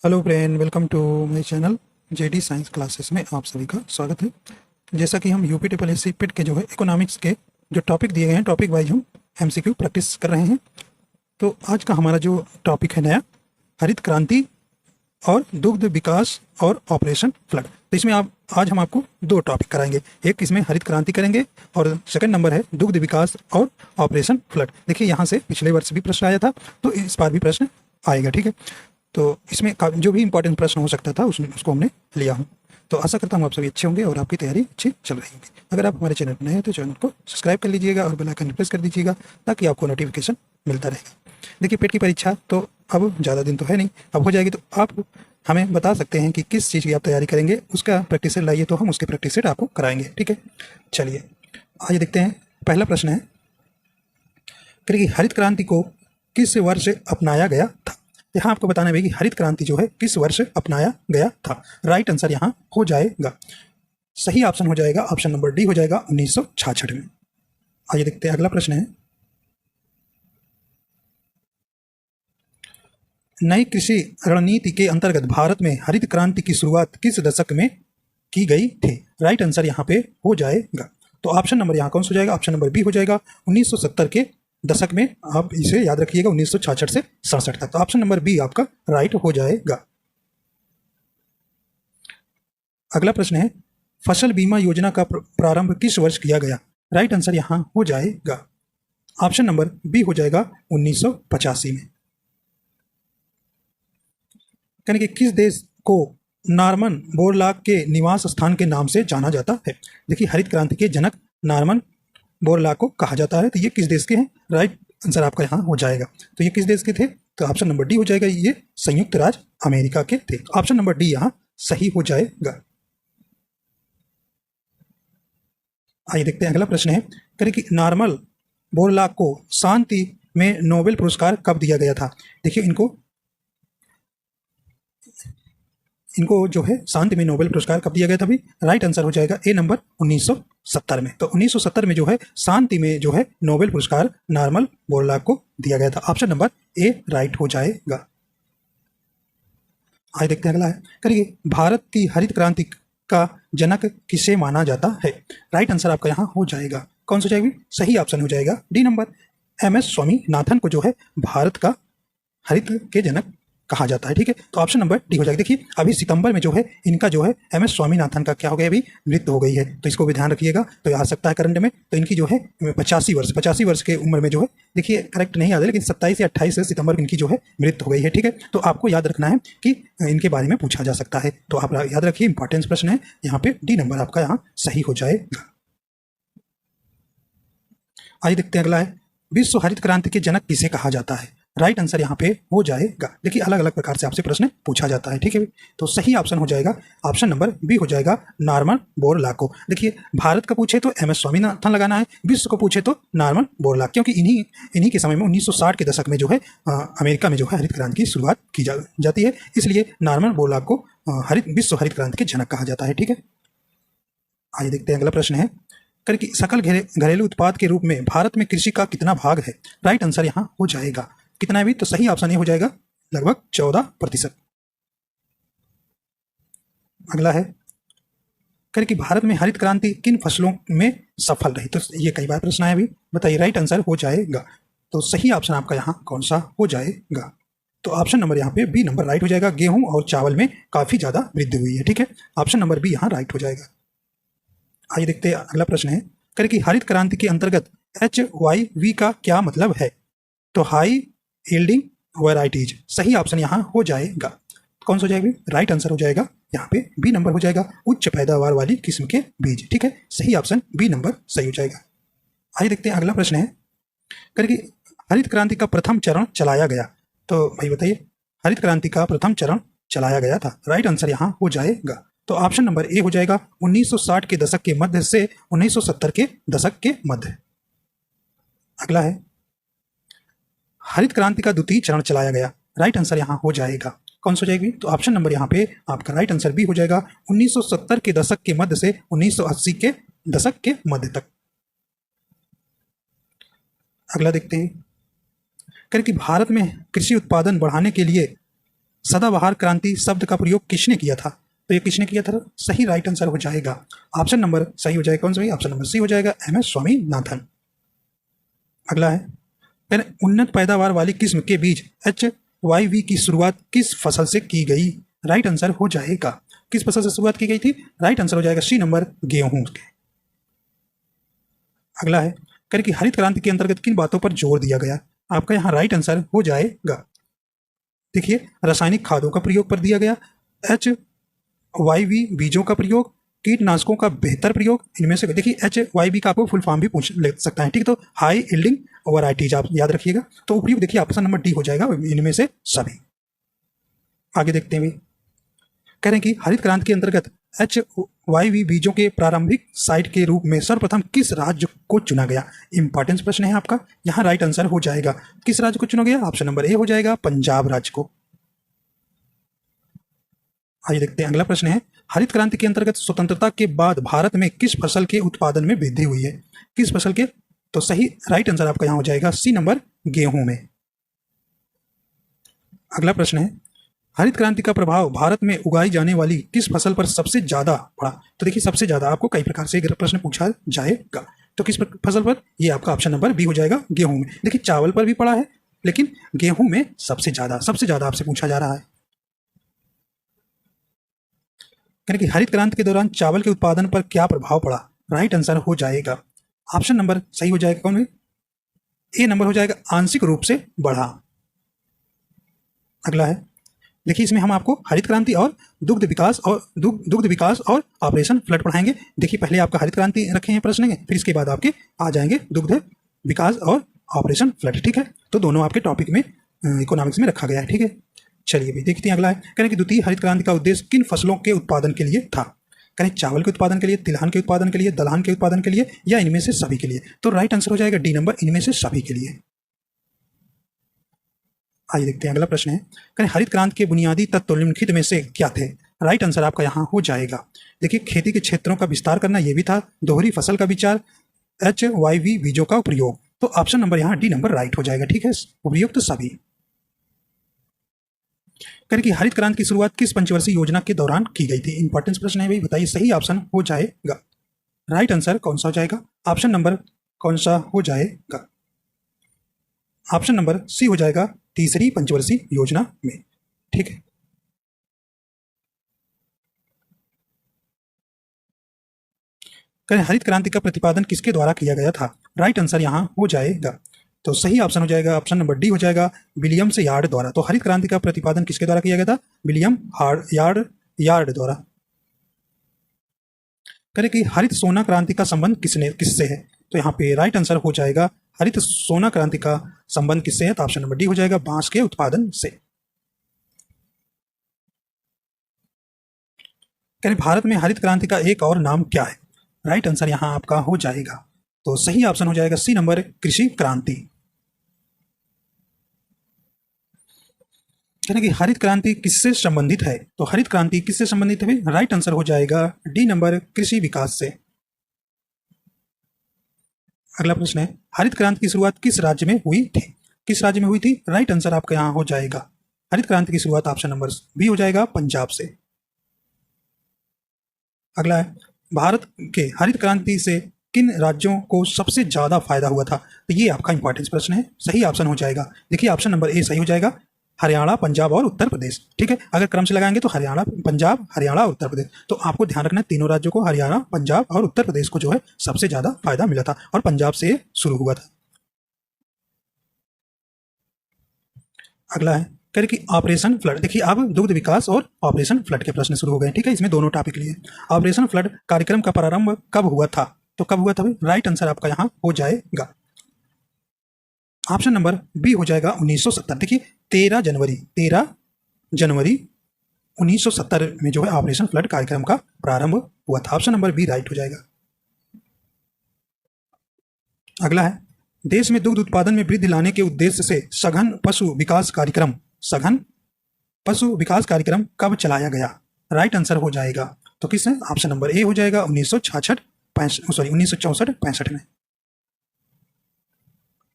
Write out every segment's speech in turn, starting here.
Hello friend, welcome to my channel JD science classes में आप सभी का स्वागत है। जैसा कि हम UP triple S C PET के जो है इकोनॉमिक्स के जो टॉपिक दिए गए हैं, टॉपिक वाइज हम एमसीक्यू प्रैक्टिस कर रहे हैं। तो आज का हमारा जो टॉपिक है नया, हरित क्रांति और दुग्ध विकास और ऑपरेशन फ्लड। तो इसमें आप आज हम आपको दो टॉपिक कराएंगे, एक इसमें हरित क्रांति करेंगे और सेकंड नंबर है दुग्ध विकास और ऑपरेशन फ्लड। देखिए यहाँ से पिछले वर्ष भी प्रश्न आया था, तो इस बार भी प्रश्न आएगा, ठीक है। तो इसमें जो भी इंपॉर्टेंट प्रश्न हो सकता था उसको हमने लिया हूँ। तो आशा करता हूँ आप सभी अच्छे होंगे और आपकी तैयारी अच्छी चल रही होगी। अगर आप हमारे चैनल पर नए हैं तो चैनल को सब्सक्राइब कर लीजिएगा और बेल आइकन प्रेस कर दीजिएगा ताकि आपको नोटिफिकेशन मिलता रहेगा। देखिए, पेट की परीक्षा तो अब ज़्यादा दिन तो है नहीं, अब हो जाएगी। तो आप हमें बता सकते हैं कि किस चीज़ की आप तैयारी करेंगे, उसका प्रैक्टिस सेट लाइए तो हम उसके प्रैक्टिस सेट आपको कराएंगे, ठीक है। चलिए आइए देखते हैं। पहला प्रश्न है कि हरित क्रांति को किस वर्ष अपनाया गया था। यहाँ आपको बताना है कि हरित क्रांति जो है किस वर्ष अपनाया गया था। राइट आंसर यहाँ हो जाएगा, सही ऑप्शन हो जाएगा, ऑप्शन नंबर डी हो जाएगा 1966 में। आइए देखते हैं अगला प्रश्न है, नई कृषि रणनीति के अंतर्गत भारत में हरित क्रांति की शुरुआत किस दशक में की गई थी। राइट आंसर यहाँ पे हो जाएगा। तो ऑप्शन नंबर यहाँ कौन सा हो जाएगा, ऑप्शन नंबर बी हो जाएगा 1970 के दशक में। आप इसे याद रखिएगा, 1966 से 67 तक। तो ऑप्शन नंबर बी आपका राइट हो जाएगा। अगला प्रश्न है, फसल बीमा योजना का प्रारंभ किस वर्ष किया गया। राइट आंसर यहां हो जाएगा, ऑप्शन नंबर बी हो जाएगा 1985 में। यानी कि किस देश को नॉर्मन बोरलॉग के निवास स्थान के नाम से जाना जाता है। देखिए, हरित क्रांति के जनक नॉर्मन बोरलॉग को कहा जाता है। तो ये किस देश के हैं। राइट आंसर आपका यहाँ हो जाएगा। तो ये किस देश के थे, तो ऑप्शन नंबर डी हो जाएगा, ये संयुक्त राज्य अमेरिका के थे। ऑप्शन नंबर डी यहाँ सही हो जाएगा। आइए देखते हैं अगला प्रश्न है, कि नॉर्मन बोरलॉग को शांति में नोबेल पुरस्कार कब दिया गया था। देखिए, इनको जो है शांति में नोबेल पुरस्कार कब दिया गया था भी। राइट आंसर हो जाएगा ए नंबर 1970 में। तो 1970 में जो है शांति में जो है नोबेल पुरस्कार नॉर्मन बोरलॉग को दिया गया था। ऑप्शन नंबर ए राइट हो जाएगा। आइए देखते हैं अगला है, करिए भारत की हरित क्रांति का जनक किसे माना जाता है। राइट आंसर आपका यहाँ हो जाएगा, कौन सा जाएगी, सही ऑप्शन हो जाएगा डी नंबर, MS स्वामीनाथन को जो है भारत का हरित के जनक कहा जाता है, ठीक है। तो ऑप्शन नंबर डी हो जाएगा। देखिए, अभी सितंबर में जो है इनका जो है MS स्वामीनाथन का क्या हो गया, अभी मृत्यु हो गई है। तो इसको भी ध्यान रखिएगा, तो आ सकता है करंट में। तो इनकी जो है 85 वर्ष के उम्र में जो है, देखिए करेक्ट नहीं याद है, लेकिन 27 या 28 सितंबर इनकी जो है मृत्यु हो गई है, ठीक है। तो आपको याद रखना है कि इनके बारे में पूछा जा सकता है। तो आप याद रखिए, इंपॉर्टेंस प्रश्न है यहाँ पे, डी नंबर आपका यहाँ सही हो जाएगा। आइए देखते हैं अगला है, विश्व हरित क्रांति के जनक किसे कहा जाता है। राइट आंसर यहाँ पे हो जाएगा। देखिए, अलग अलग प्रकार से आपसे प्रश्न पूछा जाता है, ठीक है। तो सही ऑप्शन हो जाएगा, ऑप्शन नंबर बी हो जाएगा नॉर्मन बोरलॉग को। देखिए, भारत का पूछे तो MS स्वामीनाथन लगाना है, विश्व को पूछे तो नॉर्मन बोरलॉग, क्योंकि इन्हीं के समय में 1960 के दशक में जो है अमेरिका में जो है हरित क्रांति की शुरुआत की जाती है, इसलिए नॉर्मन बोरलॉग को विश्व हरित क्रांति के जनक कहा जाता है, ठीक है। आइए देखते हैं अगला प्रश्न है, कि सकल घरेलू उत्पाद के रूप में भारत में कृषि का कितना भाग है। राइट आंसर यहाँ हो जाएगा, कितना है भी, तो सही ऑप्शन ये हो जाएगा लगभग 14%। अगला है, कि भारत में हरित क्रांति किन फसलों में सफल रही। तो ये कई बार प्रश्न आया भी, बताइए। राइट आंसर हो जाएगा, तो सही ऑप्शन आपका यहाँ कौन सा हो जाएगा, तो ऑप्शन नंबर यहाँ पे बी नंबर राइट हो जाएगा। गेहूं और चावल में काफी ज्यादा वृद्धि हुई है, ठीक है। ऑप्शन नंबर बी यहाँ राइट हो जाएगा। आइए देखते हैं अगला प्रश्न है, कि हरित क्रांति के अंतर्गत HYV का क्या मतलब है। तो हाई यील्डिंग वैरायटीज, सही ऑप्शन यहाँ हो जाएगा, कौन सा हो जाएगा, राइट आंसर हो जाएगा यहाँ पे बी नंबर हो जाएगा, उच्च पैदावार वाली किस्म के बीज, ठीक है। सही ऑप्शन बी नंबर सही हो जाएगा। आइए देखते हैं अगला प्रश्न है, कि हरित क्रांति का प्रथम चरण चलाया गया। तो भाई बताइए, हरित क्रांति का प्रथम चरण चलाया गया था। राइट आंसर यहाँ हो जाएगा, तो ऑप्शन नंबर ए हो जाएगा 1960 के दशक के मध्य से 1970 के दशक के मध्य। अगला है, हरित क्रांति का द्वितीय चरण चलाया गया। राइट आंसर यहाँ हो जाएगा, कौन सा हो जाएगी, तो ऑप्शन नंबर यहाँ पे आपका राइट आंसर बी हो जाएगा 1970 के दशक के मध्य से 1980 के दशक के मध्य तक। अगला देखते हैं, कि भारत में कृषि उत्पादन बढ़ाने के लिए सदाबहार क्रांति शब्द का प्रयोग किसने किया था? तो ये किसने किया था? सही राइट आंसर हो जाएगा ऑप्शन नंबर सही हो जाएगा कौन सा भाई? ऑप्शन नंबर सी हो जाएगा, एम.एस. स्वामीनाथन। अगला है उन्नत पैदावार वाली किस्म के बीज HYV की शुरुआत किस फसल से की गई? राइट आंसर हो जाएगा किस फसल से शुरुआत की गई थी? राइट आंसर हो जाएगा सी नंबर, गेहूं के। अगला है कि हरित क्रांति के अंतर्गत किन बातों पर जोर दिया गया? आपका यहाँ राइट आंसर हो जाएगा, देखिए रासायनिक खादों का प्रयोग पर दिया गया, HYV बीजों का प्रयोग, कीटनाशकों का बेहतर प्रयोग। इनमें से देखिए HYV का आपको फुल फॉर्म भी पूछ ले सकता है, ठीक। तो हाई यील्डिंग वैरायटीज आप याद रखिएगा। तो उपयुक्त देखिए ऑप्शन नंबर डी हो जाएगा, इनमें से सभी। आगे देखते हैं, कह रहे हैं कि हरित क्रांति के अंतर्गत HYV बीजों के प्रारंभिक साइट के रूप में सर्वप्रथम किस राज्य को चुना गया? इंपॉर्टेंट प्रश्न है आपका, यहाँ राइट आंसर हो जाएगा किस राज्य को चुना गया? ऑप्शन नंबर ए हो जाएगा, पंजाब राज्य को। आइए देखते हैं अगला प्रश्न है, हरित क्रांति के अंतर्गत स्वतंत्रता के बाद भारत में किस फसल के उत्पादन में वृद्धि हुई है? किस फसल के? तो सही राइट आंसर आपका यहाँ हो जाएगा सी नंबर, गेहूं में। अगला प्रश्न है, हरित क्रांति का प्रभाव भारत में उगाई जाने वाली किस फसल पर सबसे ज्यादा पड़ा? तो देखिए सबसे ज्यादा आपको कई प्रकार से प्रश्न पूछा जाएगा, तो किस फसल पर? ये आपका ऑप्शन नंबर बी हो जाएगा, गेहूं में। देखिए चावल पर भी पड़ा है, लेकिन गेहूं में सबसे ज्यादा आपसे पूछा जा रहा है। कि हरित क्रांति के दौरान चावल के उत्पादन पर क्या प्रभाव पड़ा? राइट आंसर हो जाएगा ऑप्शन नंबर सही हो जाएगा कौन? ए नंबर हो जाएगा, आंशिक रूप से बढ़ा। अगला है, देखिए इसमें हम आपको हरित क्रांति और दुग्ध विकास और ऑपरेशन फ्लड पढ़ाएंगे। देखिए पहले आपका हरित क्रांति रखे हैं प्रश्न, फिर इसके बाद आपके आ जाएंगे दुग्ध विकास और ऑपरेशन फ्लड, ठीक है। तो दोनों आपके टॉपिक में इकोनॉमिक्स में रखा गया है, ठीक है। चलिए भी देखते हैं अगला है, कहें कि द्वितीय हरित क्रांति का उद्देश्य किन फसलों के उत्पादन के लिए था? कहें चावल के उत्पादन के लिए, तिलहन के उत्पादन के लिए, दलहन के उत्पादन के लिए, या इनमें से सभी के लिए? तो राइट आंसर हो जाएगा डी नंबर, इनमें से सभी के लिए। आइए देखते हैं अगला प्रश्न है, कहें हरित क्रांति के बुनियादी तत्व निम्नलिखित में से क्या थे? राइट आंसर आपका यहाँ हो जाएगा, देखिए खेती के क्षेत्रों का विस्तार करना, यह भी था, दोहरी फसल का विचार, HYV बीजों का प्रयोग। तो ऑप्शन नंबर यहाँ डी नंबर राइट हो जाएगा, ठीक है, उपयुक्त सभी। करें कि हरित क्रांति की शुरुआत किस पंचवर्षीय योजना के दौरान की गई थी? इंपॉर्टेंट प्रश्न है भाई, बताइए सही ऑप्शन हो जाएगा। राइट आंसर कौन सा हो जाएगा? ऑप्शन नंबर कौन सा हो जाएगा? ऑप्शन नंबर सी हो जाएगा, तीसरी पंचवर्षीय योजना में, ठीक है। करें हरित क्रांति का प्रतिपादन किसके द्वारा किया गया था? राइट आंसर यहाँ हो जाएगा, तो सही ऑप्शन हो जाएगा, ऑप्शन नंबर डी हो जाएगा, विलियम यार्ड द्वारा। तो हरित क्रांति का प्रतिपादन किसके द्वारा किया गया था? विलियम यार्ड द्वारा। करें कि हरित सोना क्रांति का संबंध किससे है? तो यहाँ पे राइट आंसर हो जाएगा, हरित सोना क्रांति का संबंध किससे है? तो ऑप्शन नंबर डी हो जाएगा, बांस के उत्पादन से। करें भारत में हरित क्रांति का एक और नाम क्या है? राइट आंसर यहाँ आपका हो जाएगा, तो सही ऑप्शन हो जाएगा सी नंबर, कृषि क्रांति। कहने कि हरित क्रांति किससे संबंधित है? तो हरित क्रांति किससे संबंधित है? राइट आंसर हो जाएगा डी नंबर, कृषि विकास से। अगला प्रश्न है, हरित क्रांति की शुरुआत किस राज्य में हुई थी? किस राज्य में हुई थी? राइट आंसर आपका यहाँ हो जाएगा, हरित क्रांति की शुरुआत ऑप्शन नंबर बी हो जाएगा, पंजाब से। अगला है, भारत के हरित क्रांति से किन राज्यों को सबसे ज्यादा फायदा हुआ था? तो ये आपका इंपॉर्टेंट प्रश्न है, सही ऑप्शन हो जाएगा, देखिए ऑप्शन नंबर ए सही हो जाएगा, हरियाणा, पंजाब और उत्तर प्रदेश, ठीक है। अगर क्रम से लगाएंगे तो हरियाणा, पंजाब, हरियाणा और उत्तर प्रदेश। तो आपको ध्यान रखना है, तीनों राज्यों को, हरियाणा, पंजाब और उत्तर प्रदेश को जो है सबसे ज्यादा फायदा मिला था, और पंजाब से शुरू हुआ था। अगला है, कह रहे कि ऑपरेशन फ्लड। देखिए अब दुग्ध विकास और ऑपरेशन फ्लड के प्रश्न शुरू हो गए, ठीक है, इसमें दोनों टॉपिक लिए। ऑपरेशन फ्लड कार्यक्रम का प्रारंभ कब हुआ था? तो कब हुआ था? राइट आंसर आपका यहाँ हो जाएगा, ऑप्शन नंबर बी हो जाएगा, 1970। देखिए 13 जनवरी 1970 में जो है ऑपरेशन फ्लड कार्यक्रम का प्रारंभ हुआ था, ऑप्शन नंबर बी राइट हो जाएगा। अगला है, देश में दुग्ध उत्पादन में वृद्धि लाने के उद्देश्य से सघन पशु विकास कार्यक्रम कब चलाया गया? राइट आंसर हो जाएगा, तो किस है? ऑप्शन नंबर ए हो जाएगा, 1964-65 में।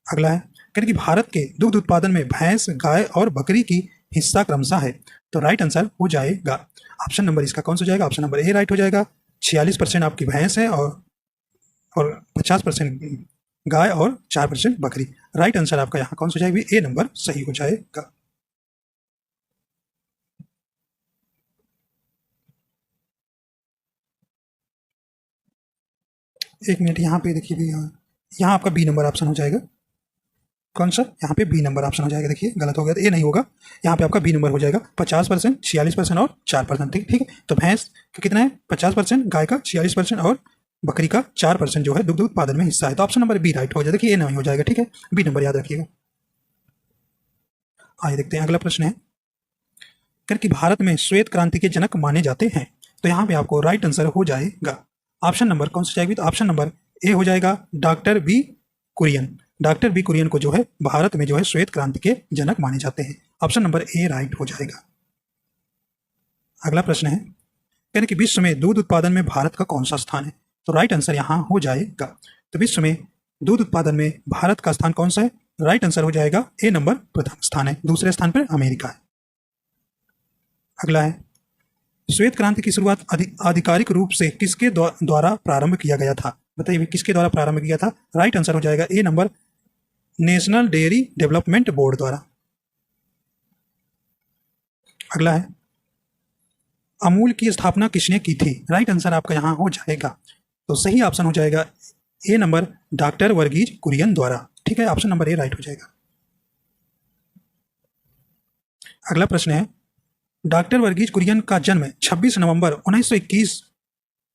अगला है, कि भारत के दुग्ध उत्पादन में भैंस, गाय और बकरी की हिस्सा क्रमशः है। तो राइट आंसर हो जाएगा ऑप्शन नंबर इसका कौन सा हो जाएगा, ऑप्शन नंबर ए राइट हो जाएगा। 46% आपकी भैंस है और 50% गाय और 4% बकरी। राइट आंसर आपका यहाँ कौन सा हो जाएगा, ए नंबर सही हो जाएगा। एक मिनट, यहाँ पे देखिए भैया, यहाँ आपका बी नंबर ऑप्शन हो जाएगा। कौन सा, यहाँ पे बी नंबर ऑप्शन हो जाएगा। देखिए गलत हो गया, ए नहीं होगा, यहाँ पे आपका बी नंबर हो जाएगा। 50%, 46% और 4%। ठीक है, तो भैंस का कितना है 50%, गाय का 46% और बकरी का 4% जो है दुग्ध उत्पादन में हिस्सा है। तो ऑप्शन नंबर बी राइट हो जाएगा। देखिए ए नहीं हो जाएगा। ठीक है, बी नंबर याद रखिएगा। आइए देखते हैं अगला प्रश्न है कि भारत में श्वेत क्रांति के जनक माने जाते हैं। तो यहाँ पे आपको राइट आंसर हो जाएगा ऑप्शन नंबर कौन सा जाएगी, तो ऑप्शन नंबर ए हो जाएगा doctor B Kurien. Doctor B Kurien को जो है भारत में जो है श्वेत क्रांति के जनक माने जाते हैं। ऑप्शन नंबर ए राइट हो जाएगा। अगला प्रश्न है कि विश्व में दूध उत्पादन में भारत का कौन सा स्थान है। तो राइट आंसर यहाँ हो जाएगा। तो विश्व में दूध उत्पादन में भारत का स्थान कौन सा है, राइट आंसर हो जाएगा ए नंबर प्रथम स्थान है। दूसरे स्थान पर अमेरिका है। अगला है श्वेत क्रांति की शुरुआत आधिकारिक रूप से किसके द्वारा प्रारंभ किया गया था। बताइए किसके द्वारा प्रारंभ किया था। राइट आंसर हो जाएगा A number national dairy development board द्वारा। अगला है अमूल की स्थापना किसने की थी। राइट आंसर आपका यहां हो जाएगा। तो सही ऑप्शन हो जाएगा A number doctor Verghese Kurien द्वारा। ठीक है, ऑप्शन नंबर ए राइट हो जाएगा। अगला प्रश्न है डॉक्टर वर्गीज कुरियन का जन्म 26 नवंबर 1921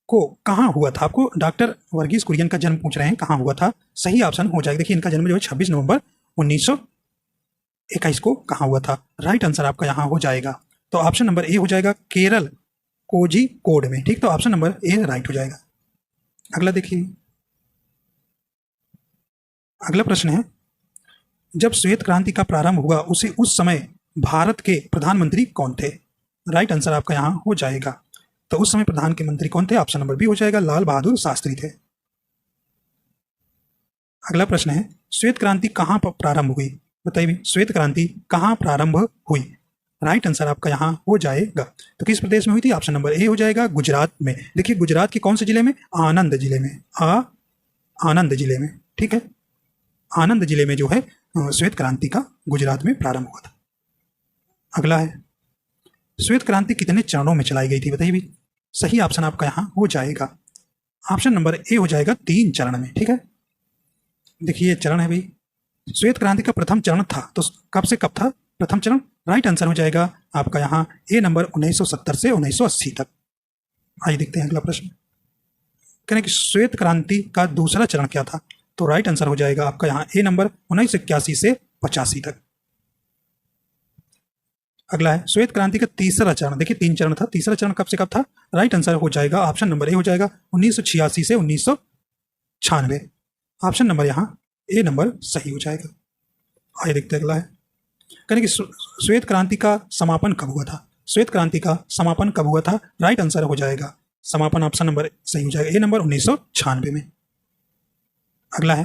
को कहाँ हुआ था। आपको डॉक्टर वर्गीज कुरियन का जन्म पूछ रहे हैं, कहाँ हुआ था। सही ऑप्शन हो जाएगा। देखिए इनका जन्म जो है 26 नवंबर 1921 को कहाँ हुआ था। राइट आंसर आपका यहाँ हो जाएगा। तो ऑप्शन नंबर ए हो जाएगा केरल कोझिकोड में। ठीक, तो ऑप्शन नंबर ए राइट हो जाएगा। अगला देखिए, अगला प्रश्न है जब श्वेत क्रांति का प्रारंभ हुआ उस समय भारत के प्रधानमंत्री कौन थे। राइट आंसर आपका यहाँ हो जाएगा। तो उस समय प्रधानमंत्री कौन थे, ऑप्शन नंबर बी हो जाएगा लाल बहादुर शास्त्री थे। अगला प्रश्न है श्वेत क्रांति कहाँ पर प्रारंभ हुई। बताइए श्वेत क्रांति कहाँ प्रारंभ हुई। राइट आंसर आपका यहाँ हो जाएगा। तो किस प्रदेश में हुई थी, ऑप्शन नंबर ए हो जाएगा गुजरात में। देखिए गुजरात के कौन से जिले में, आनंद जिले में। आनंद जिले में। ठीक है, आनंद जिले में जो है श्वेत क्रांति का गुजरात में प्रारंभ हुआ था। अगला है श्वेत क्रांति कितने चरणों में चलाई गई थी। बताइए भी, सही ऑप्शन आपका यहाँ हो जाएगा। ऑप्शन नंबर ए हो जाएगा 3 चरण में। ठीक है, देखिए चरण है भाई, श्वेत क्रांति का प्रथम चरण था तो कब से कब था प्रथम चरण। राइट आंसर हो जाएगा आपका यहाँ ए नंबर 1970 से 1980 तक। आइए देखते हैं अगला प्रश्न। कहने कि श्वेत क्रांति का दूसरा चरण क्या था। तो राइट आंसर हो जाएगा आपका यहाँ ए नंबर 1981 से 85 तक। अगला है श्वेत क्रांति का तीसरा चरण। देखिए 3 चरण था, तीसरा चरण कब से कब था। राइट आंसर हो जाएगा ऑप्शन नंबर ए हो जाएगा 1986 से 1996। ऑप्शन नंबर यहाँ ए नंबर सही हो जाएगा। आइए देखते हैं अगला है कहने कि श्वेत क्रांति का समापन कब हुआ था। श्वेत क्रांति का समापन कब हुआ था। राइट आंसर हो जाएगा समापन ऑप्शन नंबर सही हो जाएगा ए नंबर 1996 में। अगला है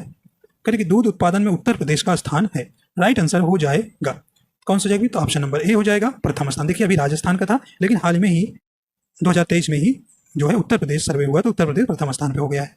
कहने कि दूध उत्पादन में उत्तर प्रदेश का स्थान है। राइट आंसर हो जाएगा कौन सा जाएगी, तो ऑप्शन नंबर ए हो जाएगा प्रथम स्थान। देखिए अभी राजस्थान का था लेकिन हाल में ही 2023 में ही जो है उत्तर प्रदेश सर्वे हुआ तो उत्तर प्रदेश प्रथम स्थान पे हो गया है।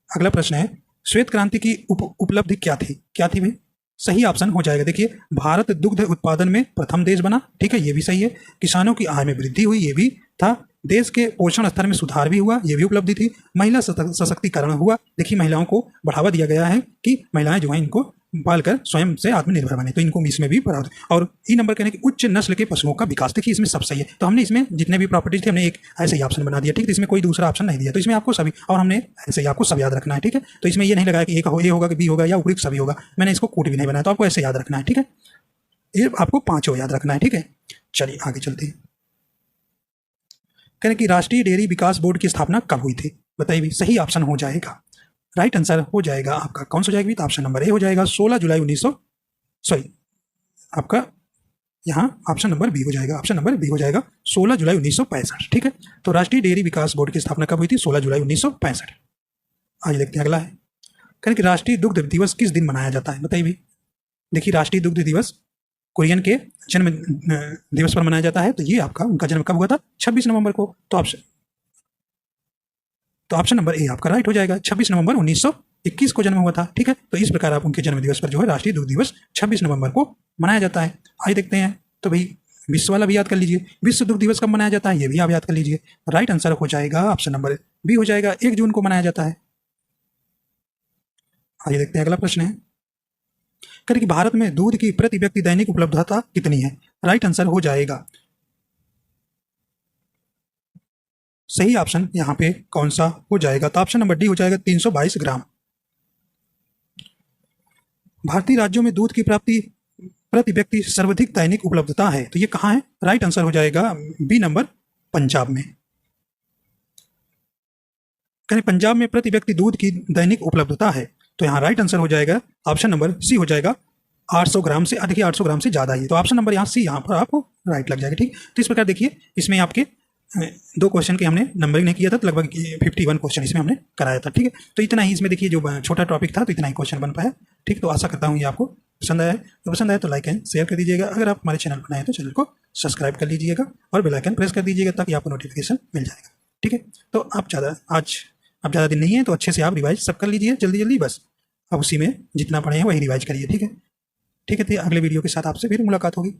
अगला प्रश्न है श्वेत क्रांति की उपलब्धि क्या थी भाई। सही ऑप्शन हो जाएगा। देखिए भारत दुग्ध उत्पादन में प्रथम देश बना। ठीक है, ये भी सही है। किसानों की आय में वृद्धि हुई, ये भी था। देश के पोषण स्तर में सुधार भी हुआ, ये भी उपलब्धि थी। महिला सशक्तिकरण हुआ। देखिए महिलाओं को बढ़ावा दिया गया है कि महिलाएं जो हैं इनको पालकर स्वयं से आत्मनिर्भर बने, तो इनको इसमें भी बढ़ावा। और ई नंबर कहने की उच्च नस्ल के पशुओं का विकास। देखिए इसमें सब सही है। तो हमने इसमें जितने भी प्रॉपर्टीज थे हमने एक ऐसे ही ऑप्शन बना दिया। ठीक है, इसमें कोई दूसरा ऑप्शन नहीं दिया, तो इसमें आपको सभी और हमने ऐसे ही आपको सब याद रखना है। ठीक है, तो इसमें ये नहीं लगाया कि ए होगा कि बी होगा या ऊपरी सभी होगा। मैंने इसको कोट भी नहीं बनाया, तो आपको ऐसे याद रखना है। ठीक है, ये आपको 5 याद रखना है। ठीक है, चलिए आगे चलते हैं। कहने कि राष्ट्रीय डेयरी विकास बोर्ड की स्थापना कब हुई थी। बताइए भी, सही ऑप्शन हो जाएगा। राइट आंसर हो जाएगा आपका कौन सा जाएगा, तो ऑप्शन नंबर ए हो जाएगा 16 जुलाई 1900 आपका यहाँ ऑप्शन नंबर बी हो जाएगा। ऑप्शन नंबर बी हो जाएगा 16 जुलाई 1965। ठीक है, तो राष्ट्रीय डेयरी विकास बोर्ड की स्थापना कब हुई थी, 16 जुलाई 1965। आइए देखते हैं अगला है कहें कि राष्ट्रीय दुग्ध दिवस किस दिन मनाया जाता है, बताइए भी। देखिए राष्ट्रीय दुग्ध दिवस कुरियन के जन्म दिवस पर मनाया जाता है। तो ये आपका उनका जन्म कब हुआ था, 26 नवंबर को। तो ऑप्शन नंबर ए आपका राइट हो जाएगा, 26 नवंबर 1921 को जन्म हुआ था। ठीक है, तो इस प्रकार आप उनके जन्म दिवस पर जो है राष्ट्रीय दुग्ध दिवस 26 नवंबर को मनाया जाता है। आइए देखते हैं, तो भाई विश्व वाला भी याद कर लीजिए, विश्व दुग्ध दिवस कब मनाया जाता है ये भी आप याद कर लीजिए। राइट आंसर हो जाएगा ऑप्शन नंबर बी हो जाएगा, 1 जून को मनाया जाता है। आइए देखते हैं अगला प्रश्न है, करें कि भारत में दूध की प्रति व्यक्ति दैनिक उपलब्धता कितनी है। राइट आंसर हो जाएगा, सही ऑप्शन यहाँ पे कौन सा हो जाएगा, तो ऑप्शन नंबर डी हो जाएगा 322 ग्राम। भारतीय राज्यों में दूध की प्राप्ति प्रति व्यक्ति सर्वाधिक दैनिक उपलब्धता है, तो ये कहाँ है। राइट आंसर हो जाएगा बी नंबर, पंजाब में। कहें पंजाब में प्रति व्यक्ति दूध की दैनिक उपलब्धता है, तो यहाँ राइट आंसर हो जाएगा ऑप्शन नंबर सी हो जाएगा, 800 ग्राम से अधिक, 800 ग्राम से ज़्यादा ही। तो ऑप्शन नंबर यहाँ सी यहाँ पर आपको राइट लग जाएगा। ठीक, तो इस प्रकार देखिए इसमें आपके 2 क्वेश्चन के हमने नंबरिंग नहीं किया था, तो लगभग 51 क्वेश्चन इसमें हमने कराया था। ठीक है, तो इतना ही इसमें देखिए, जो छोटा टॉपिक था तो इतना ही क्वेश्चन बन पाया। ठीक, तो आशा करता हूँ ये आपको पसंद आया है। तो पसंद आया तो लाइक एंड शेयर कर दीजिएगा। अगर आप हमारे चैनल पर नए हैं तो चैनल को सब्सक्राइब कर लीजिएगा और बेल आइकन प्रेस कर दीजिएगा ताकि आपको नोटिफिकेशन मिल जाएगा। ठीक है, तो आप ज़्यादा दिन नहीं है तो अच्छे से आप रिवाइज सब कर लीजिए जल्दी, बस अब उसी में जितना पढ़े हैं वही रिवाइज करिए। ठीक है, तो अगले वीडियो के साथ आपसे फिर मुलाकात होगी।